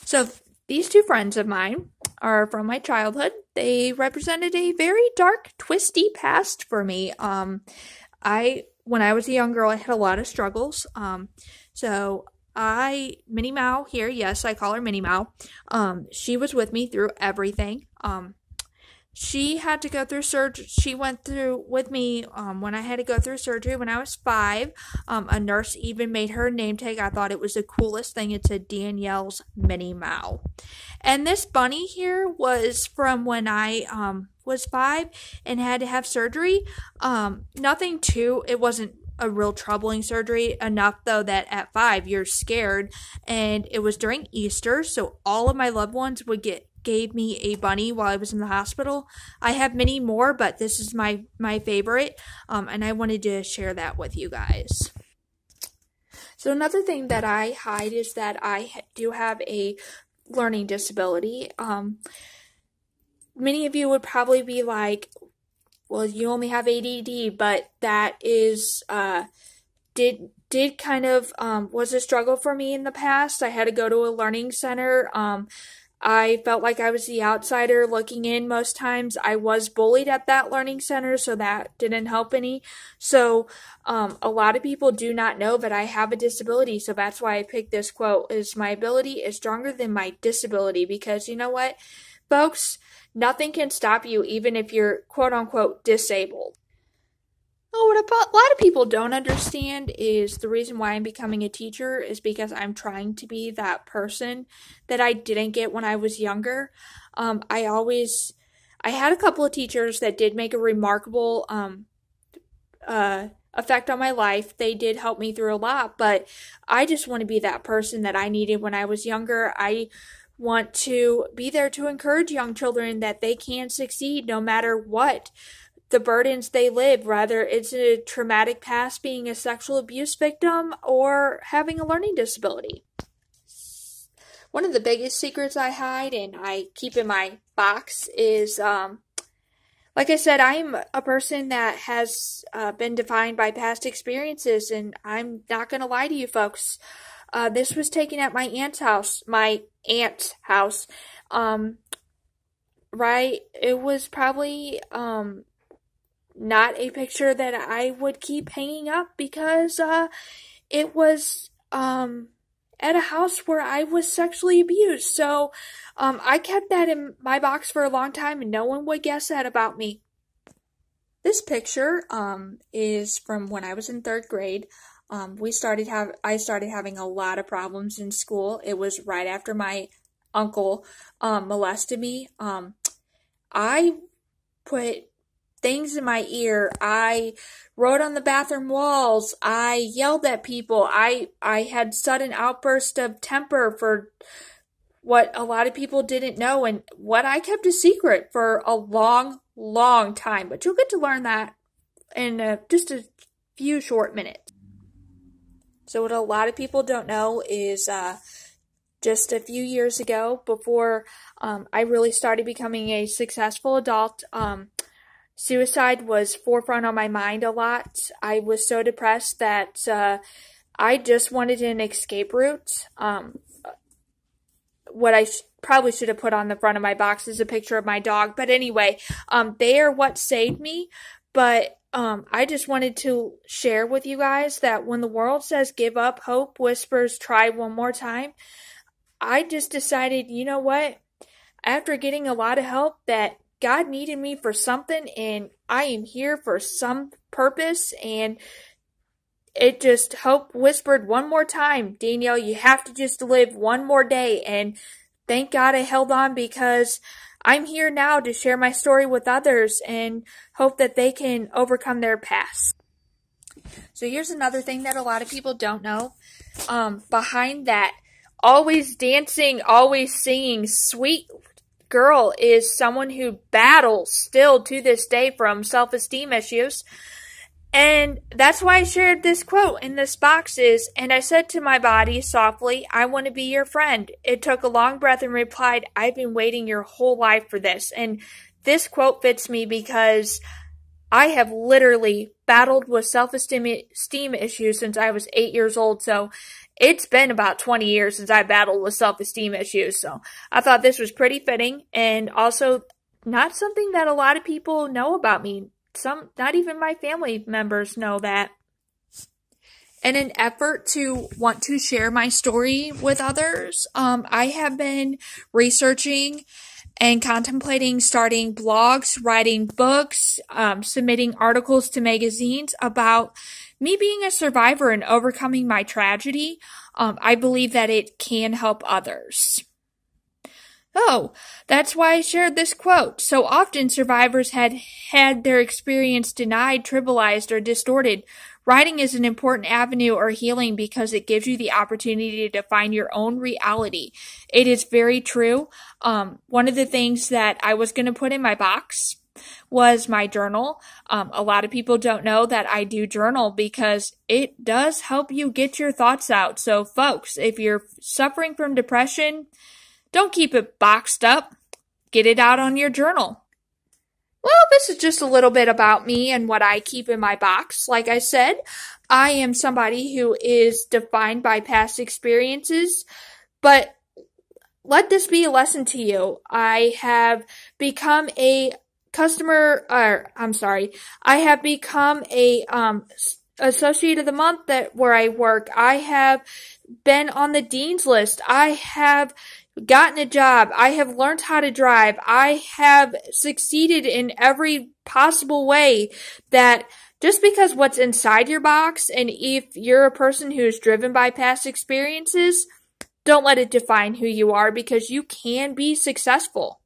So these two friends of mine are from my childhood. They represented a very dark, twisty past for me. When I was a young girl, I had a lot of struggles. Minnie Mao here, yes, I call her Minnie Mao. She was with me through everything. She had to go through surgery. She went through with me when I had to go through surgery when I was 5. A nurse even made her name tag. I thought it was the coolest thing. It said Danielle's Minnie Mao. And this bunny here was from when I was 5 and had to have surgery. It wasn't a real troubling surgery, enough though that at 5 you're scared. And it was during Easter, so all of my loved ones gave me a bunny while I was in the hospital. I have many more, but this is my favorite, and I wanted to share that with you guys. So another thing that I hide is that I do have a learning disability. Many of you would probably be like, well, you only have ADD, but that is, did kind of, was a struggle for me in the past. I had to go to a learning center. I felt like I was the outsider looking in most times. I was bullied at that learning center, so that didn't help any. So a lot of people do not know that I have a disability, so that's why I picked this quote, is my ability is stronger than my disability, because you know what, folks, nothing can stop you even if you're quote-unquote disabled. What a lot of people don't understand is the reason why I'm becoming a teacher is because I'm trying to be that person that I didn't get when I was younger. I had a couple of teachers that did make a remarkable effect on my life. They did help me through a lot, but I just want to be that person that I needed when I was younger. I want to be there to encourage young children that they can succeed no matter what the burdens they live, whether it's a traumatic past, being a sexual abuse victim, or having a learning disability. One of the biggest secrets I hide and I keep in my box is, like I said, I'm a person that has been defined by past experiences, and I'm not going to lie to you folks. This was taken at my aunt's house. Right? It was probably, not a picture that I would keep hanging up because it was at a house where I was sexually abused. So I kept that in my box for a long time and no one would guess that about me. This picture is from when I was in 3rd grade. I started having a lot of problems in school. It was right after my uncle molested me. I put things in my ear. I wrote on the bathroom walls. I yelled at people. I had sudden outbursts of temper for what a lot of people didn't know and what I kept a secret for a long, long time. But you'll get to learn that in just a few short minutes. So what a lot of people don't know is just a few years ago, before I really started becoming a successful adult, suicide was forefront on my mind a lot. I was so depressed that I just wanted an escape route. What I probably should have put on the front of my box is a picture of my dog. But anyway, they are what saved me. But I just wanted to share with you guys that when the world says give up, hope whispers try one more time. I just decided, you know what? After getting a lot of help, that God needed me for something, and I am here for some purpose, and it just hope whispered one more time, Danielle, you have to just live one more day, and thank God I held on, because I'm here now to share my story with others and hope that they can overcome their past. So here's another thing that a lot of people don't know. Behind that always dancing, always singing, sweet girl is someone who battles still to this day from self-esteem issues. And that's why I shared this quote in this box is, and I said to my body softly, I want to be your friend. It took a long breath and replied, I've been waiting your whole life for this. And this quote fits me because I have literally battled with self-esteem issues since I was 8 years old. So it's been about 20 years since I battled with self-esteem issues, so I thought this was pretty fitting, and also not something that a lot of people know about me. Not even my family members know that. In an effort to want to share my story with others, I have been researching and contemplating starting blogs, writing books, submitting articles to magazines about me being a survivor and overcoming my tragedy. I believe that it can help others. Oh, that's why I shared this quote. So often survivors had their experience denied, trivialized, or distorted. Writing is an important avenue or healing because it gives you the opportunity to define your own reality. It is very true. One of the things that I was going to put in my box was my journal. A lot of people don't know that I do journal because it does help you get your thoughts out. So folks, if you're suffering from depression, don't keep it boxed up. Get it out on your journal. Well, this is just a little bit about me and what I keep in my box. Like I said, I am somebody who is defined by past experiences, but let this be a lesson to you. I have become I have become a associate of the month where I work. I have been on the dean's list. I have gotten a job. I have learned how to drive. I have succeeded in every possible way. That just because what's inside your box, and if you're a person who is driven by past experiences, don't let it define who you are, because you can be successful.